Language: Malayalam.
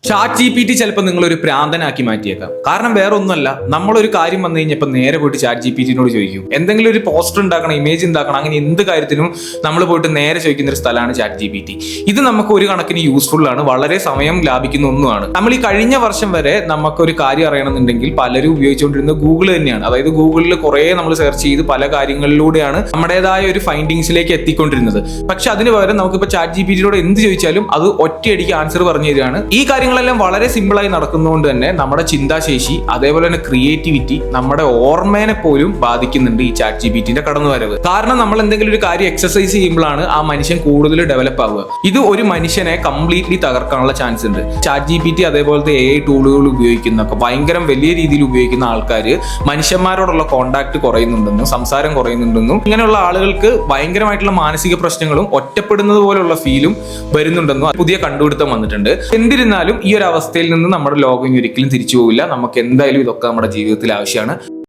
ചാറ്റ് ജി പി ടി ചിലപ്പോൾ നിങ്ങളൊരു പ്രാന്തനാക്കി മാറ്റിയേക്കാം. കാരണം വേറെ ഒന്നുമല്ല, നമ്മളൊരു കാര്യം വന്നു കഴിഞ്ഞപ്പോൾ നേരെ പോയിട്ട് ചാറ്റ് ജി പി ടിനോട് ചോദിക്കും. എന്തെങ്കിലും ഒരു പോസ്റ്റർ ഉണ്ടാക്കണം, ഇമേജ് ഉണ്ടാക്കണം, അങ്ങനെ എന്ത് കാര്യത്തിനും നമ്മൾ പോയിട്ട് നേരെ ചോദിക്കുന്ന ഒരു സ്ഥലമാണ് ചാറ്റ് ജി പി ടി. ഇത് നമുക്ക് ഒരു കണക്കിന് യൂസ്ഫുൾ ആണ്, വളരെ സമയം ലാഭിക്കുന്ന ഒന്നുമാണ്. നമ്മൾ ഈ കഴിഞ്ഞ വർഷം വരെ നമുക്കൊരു കാര്യം അറിയണമെന്നുണ്ടെങ്കിൽ പലരും ഉപയോഗിച്ചുകൊണ്ടിരുന്നത് ഗൂഗിൾ തന്നെയാണ്. അതായത് ഗൂഗിളിൽ കുറേ നമ്മൾ സെർച്ച് ചെയ്ത് പല കാര്യങ്ങളിലൂടെയാണ് നമ്മുടേതായ ഒരു ഫൈൻഡിങ്സിലേക്ക് എത്തിക്കൊണ്ടിരുന്നത്. പക്ഷെ അതിന് പകരം നമുക്കിപ്പോൾ ചാറ്റ് ജി പി ടിയോട് എന്ത് ചോദിച്ചാലും അത് ഒറ്റയടിക്ക് ആൻസർ പറഞ്ഞു തരികയാണ്. ഈ കാര്യങ്ങളെല്ലാം വളരെ സിമ്പിളായി നടക്കുന്നതുകൊണ്ട് തന്നെ നമ്മുടെ ചിന്താശേഷി, അതേപോലെ തന്നെ ക്രിയേറ്റിവിറ്റി, നമ്മുടെ ഓർമ്മേനെ പോലും ബാധിക്കുന്നുണ്ട് ഈ ചാറ്റ് ജി പി ടിന്റെ കടന്നുവരവ്. കാരണം നമ്മൾ എന്തെങ്കിലും ഒരു കാര്യം എക്സസൈസ് ചെയ്യുമ്പോഴാണ് ആ മനുഷ്യൻ കൂടുതൽ ഡെവലപ്പ് ആവുക. ഇത് ഒരു മനുഷ്യനെ കംപ്ലീറ്റ്ലി തകർക്കാനുള്ള ചാൻസ് ഉണ്ട്. ചാറ്റ് ജി പി ടി അതേപോലത്തെ AI ടൂളുകൾ ഉപയോഗിക്കുന്നൊക്കെ ഭയങ്കര വലിയ രീതിയിൽ ഉപയോഗിക്കുന്ന ആൾക്കാർ മനുഷ്യന്മാരോടുള്ള കോണ്ടാക്ട് കുറയുന്നുണ്ടെന്നും സംസാരം കുറയുന്നുണ്ടെന്നും ഇങ്ങനെയുള്ള ആളുകൾക്ക് ഭയങ്കരമായിട്ടുള്ള മാനസിക പ്രശ്നങ്ങളും ഒറ്റപ്പെടുന്നത് പോലുള്ള ഫീലും വരുന്നുണ്ടെന്നും പുതിയ കണ്ടുപിടുത്തം വന്നിട്ടുണ്ട്. എന്നിരുന്നാലും ഈ ഒരു അവസ്ഥയിൽ നിന്ന് നമ്മുടെ ലോകം ഒരിക്കലും തിരിച്ചു പോവില്ല. നമുക്ക് എന്തായാലും ഇതൊക്കെ നമ്മുടെ ജീവിതത്തിൽ ആവശ്യമാണ്.